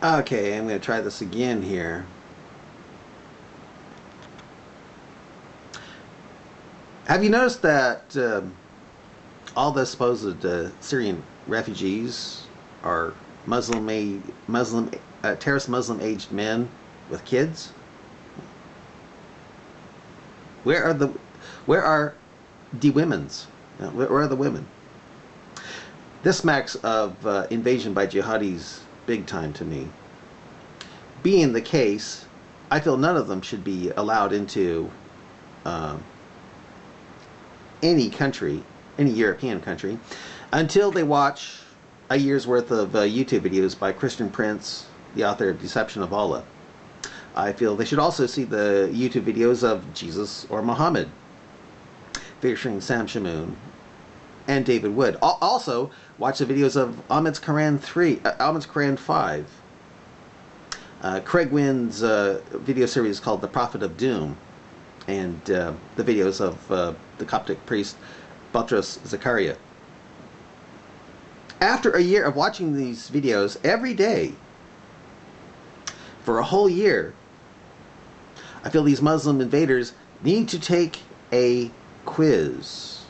Okay, I'm going to try this again here. Have you noticed that all the supposed Syrian refugees are terrorist Muslim-aged men with kids? Where are the women's? Where are the women? This smacks of invasion by jihadis big time to me. Being the case, I feel none of them should be allowed into any country, any European country, until they watch a year's worth of YouTube videos by Christian Prince, the author of Deception of Allah. I feel they should also see the YouTube videos of Jesus or Muhammad, featuring Sam Shamoun and David Wood. Also, watch the videos of Ahmed's Quran 5. Craig Wynn's video series called The Prophet of Doom, and the videos of the Coptic priest Boutros Zakaria. After a year of watching these videos every day, for a whole year, I feel these Muslim invaders need to take a quiz,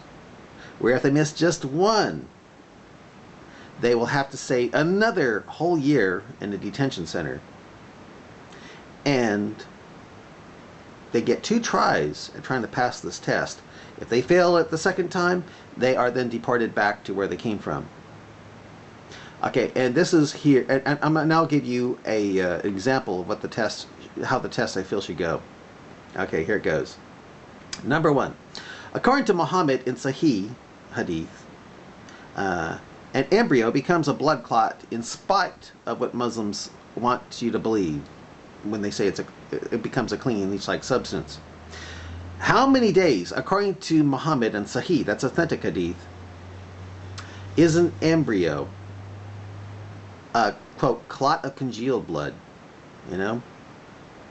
where if they miss just one, they will have to stay another whole year in a detention center. And they get 2 tries at trying to pass this test. If they fail at the second time, they are then deported back to where they came from. Okay, and this is here, and I'm going to now give you a example of what the test, how the test I feel should go. Okay, here it goes. Number 1, according to Muhammad in sahih hadith, an embryo becomes a blood clot in spite of what Muslims want you to believe when they say it becomes a clean leech-like substance. How many days, according to Muhammad and sahih, that's authentic hadith, is an embryo a, quote, clot of congealed blood, you know?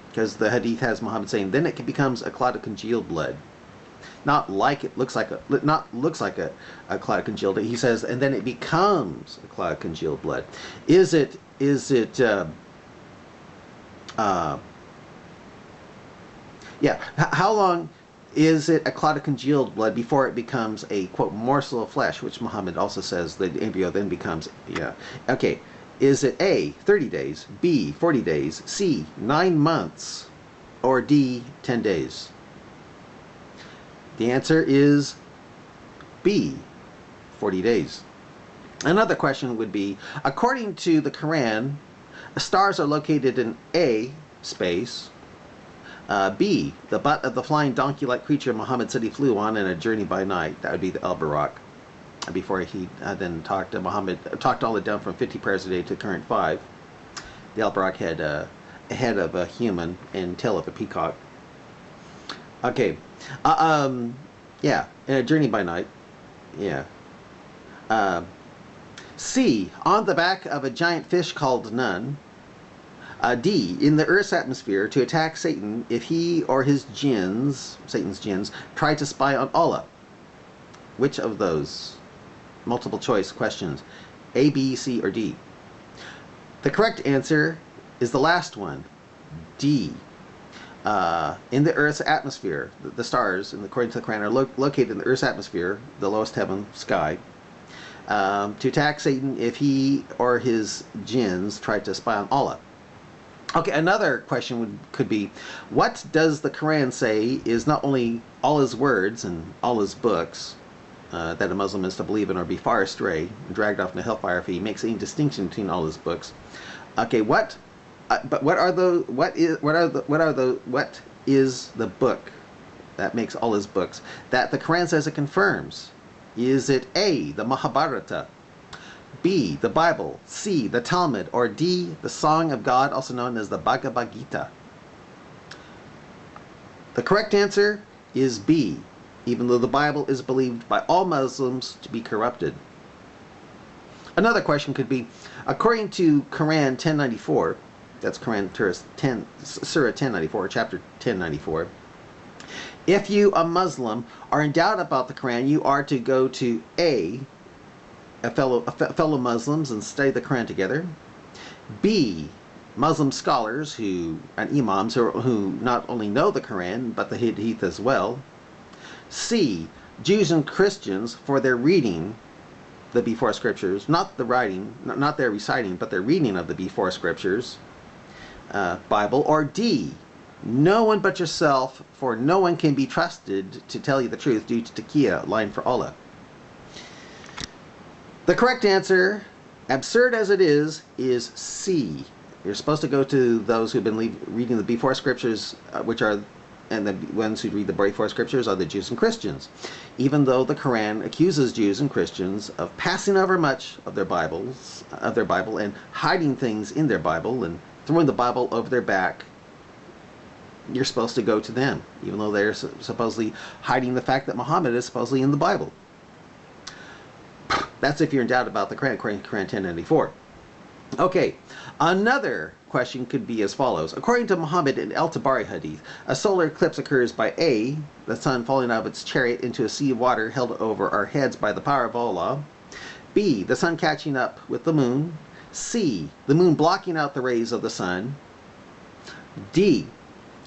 Because the hadith has Muhammad saying, then it becomes a clot of congealed blood. Not like it looks like a clot of congealed blood. He says, and then it becomes a clot of congealed blood. How long is it a clot of congealed blood before it becomes a, quote, morsel of flesh, which Muhammad also says the embryo then becomes, okay. Is it A, 30 days, B, 40 days, C, 9 months, or D, 10 days? The answer is B, 40 days. Another question would be, according to the Quran, stars are located in A, space, B, the butt of the flying donkey-like creature Muhammad said he flew on in a journey by night. That would be the al-Barak. Before he then talked to Muhammad, talked all it down from 50 prayers a day to current 5. The al-Barak had a head of a human and tail of a peacock. Okay, yeah, in a journey by night, yeah. C, on the back of a giant fish called Nun. D, in the Earth's atmosphere to attack Satan if he or his jinns, Satan's jinns, try to spy on Allah. Which of those? Multiple choice questions. A, B, C, or D? The correct answer is the last one. D. In the Earth's atmosphere, the stars, according to the Quran, are located in the Earth's atmosphere, the lowest heaven, sky, to attack Satan if he or his jinns try to spy on Allah. Okay, another question could be, what does the Quran say is not only Allah's words and Allah's books, that a Muslim is to believe in or be far astray and dragged off into hellfire if he makes any distinction between all his books. Okay, what is the book that makes all his books that the Quran says it confirms? Is it A, the Mahabharata, B, the Bible, C, the Talmud, or D, the Song of God, also known as the Bhagavad Gita? The correct answer is B, even though the Bible is believed by all Muslims to be corrupted. Another question could be, according to Quran 1094, that's Quran Surah 1094, chapter 1094, if you, a Muslim, are in doubt about the Quran, you are to go to A, fellow Muslims and study the Quran together, B, Muslim scholars and imams who not only know the Quran but the hadith as well. C. Jews and Christians for their reading the before scriptures, not the writing, not their reciting, but their reading of the before scriptures, Bible. Or D. No one but yourself, for no one can be trusted to tell you the truth due to taqiyya, lying for Allah. The correct answer, absurd as it is C. You're supposed to go to those who've been reading the before scriptures, and the ones who read the before scriptures are the Jews and Christians. Even though the Quran accuses Jews and Christians of passing over much of their Bible, and hiding things in their Bible and throwing the Bible over their back, you're supposed to go to them, even though they're supposedly hiding the fact that Muhammad is supposedly in the Bible. That's if you're in doubt about the Quran, according to Quran 1094. Okay, another question could be as follows. According to Muhammad in Al-Tabari hadith, a solar eclipse occurs by A, the sun falling out of its chariot into a sea of water held over our heads by the power of Allah. B, the sun catching up with the moon. C, the moon blocking out the rays of the sun. D,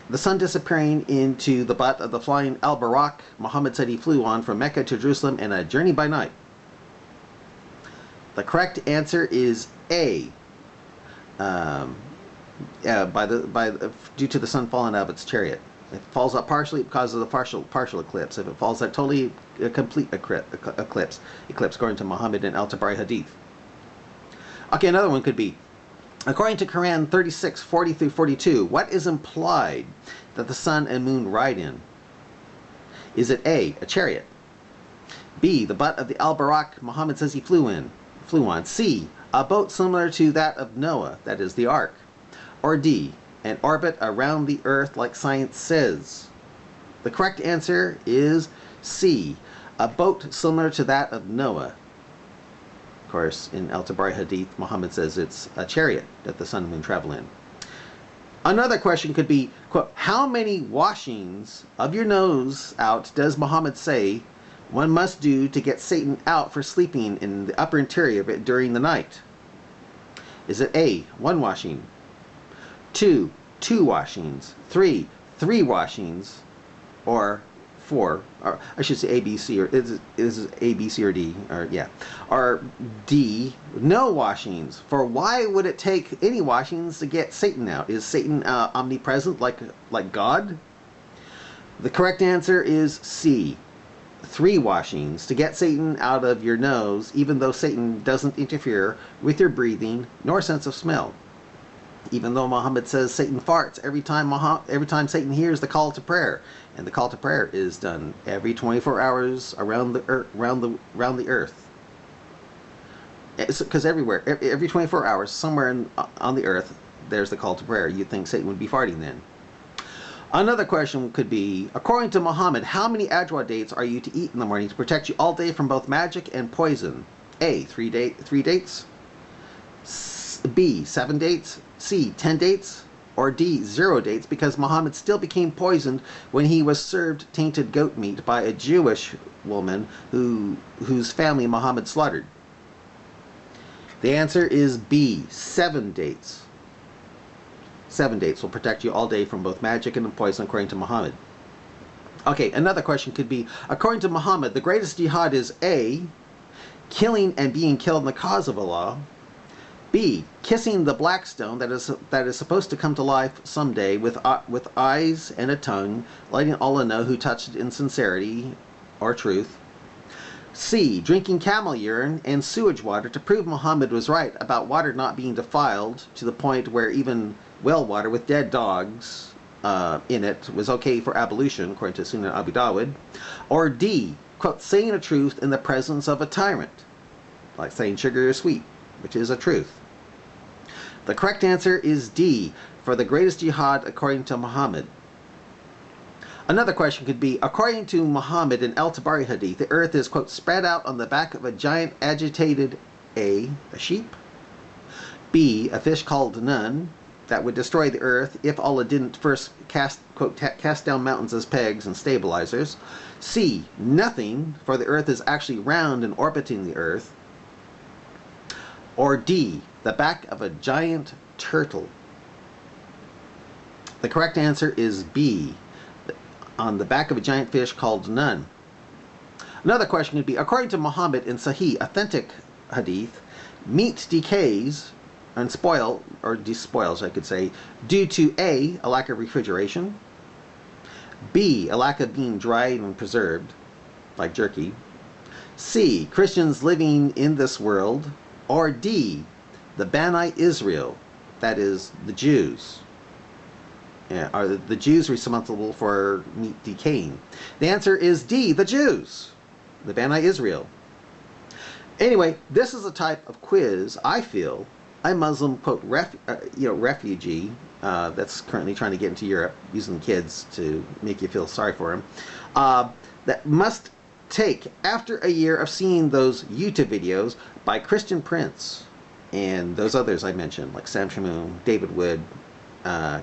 the sun disappearing into the butt of the flying al-Barak Muhammad said he flew on from Mecca to Jerusalem in a journey by night. The correct answer is A. Due to the sun falling out of its chariot. It falls out partially because of the partial eclipse. If it falls out totally, a complete eclipse according to Muhammad and Al-Tabari hadith. Okay, another one could be, according to Quran 36:40 through 42, what is implied that the sun and moon ride in? Is it A, a chariot? B, the butt of the al-Barak Muhammad says he flew on. C, a boat similar to that of Noah, that is the ark. Or D, an orbit around the earth like science says. The correct answer is C, a boat similar to that of Noah. Of course, in Al-Tabari hadith, Muhammad says it's a chariot that the sun and moon travel in. Another question could be, quote, how many washings of your nose out does Muhammad say one must do to get Satan out for sleeping in the upper interior of it during the night? Is it A, 1 washing, 2, 2 washings, 3, 3 washings, or 4, or I should say A, B, C, or is it A, B, C, or D, or yeah, or D, no washings? For why would it take any washings to get Satan out? Is Satan omnipresent like God? The correct answer is C, 3 washings to get Satan out of your nose, even though Satan doesn't interfere with your breathing nor sense of smell. Even though Muhammad says Satan farts every time Satan hears the call to prayer, and the call to prayer is done every 24 hours around the earth. Because everywhere, every 24 hours, somewhere on the earth, there's the call to prayer. You'd think Satan would be farting then. Another question could be, according to Muhammad, how many ajwa dates are you to eat in the morning to protect you all day from both magic and poison? A, 3 dates. B, 7 dates. C, 10 dates. Or D, 0 dates, because Muhammad still became poisoned when he was served tainted goat meat by a Jewish woman whose family Muhammad slaughtered. The answer is B, 7 dates. 7 dates will protect you all day from both magic and poison, according to Muhammad. Okay, another question could be, according to Muhammad, the greatest jihad is A, killing and being killed in the cause of Allah. B, kissing the black stone that is supposed to come to life someday with eyes and a tongue, letting Allah know who touched it in sincerity or truth. C, drinking camel urine and sewage water to prove Muhammad was right about water not being defiled to the point where even well water with dead dogs in it was okay for ablution, according to Sunan Abu Dawud. Or D, quote, saying a truth in the presence of a tyrant, like saying sugar is sweet, which is a truth. The correct answer is D, for the greatest jihad according to Muhammad. Another question could be, according to Muhammad in Al-Tabari hadith, the earth is, quote, spread out on the back of a giant agitated A, sheep. B, a fish called Nun, that would destroy the earth if Allah didn't first cast down mountains as pegs and stabilizers. C, nothing, for the earth is actually round and orbiting the earth. Or D, the back of a giant turtle. The correct answer is B, on the back of a giant fish called Nun. Another question could be, according to Muhammad in sahih, authentic hadith, meat decays and despoils, I could say, due to A, a lack of refrigeration, B, a lack of being dried and preserved, like jerky, C, Christians living in this world, or D, the Bani Israel, that is, the Jews. Are the Jews responsible for meat decaying? The answer is D, the Jews, the Bani Israel. Anyway, this is a type of quiz I feel a Muslim, quote, refugee that's currently trying to get into Europe, using kids to make you feel sorry for him, that must take after a year of seeing those YouTube videos by Christian Prince and those others I mentioned, like Sam Shamoun, David Wood,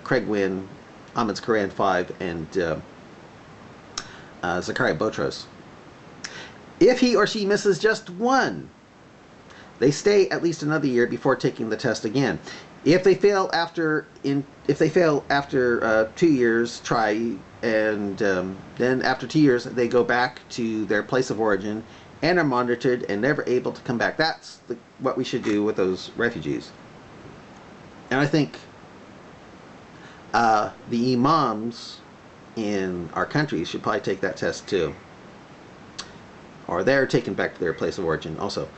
Craig Wynn, Ahmed's Quran 5, and Zachariah Botros. If he or she misses just one, they stay at least another year before taking the test again. If they fail after 2 years, try, and then after 2 years they go back to their place of origin and are monitored and never able to come back. That's what we should do with those refugees. And I think the imams in our country should probably take that test too, or they're taken back to their place of origin also.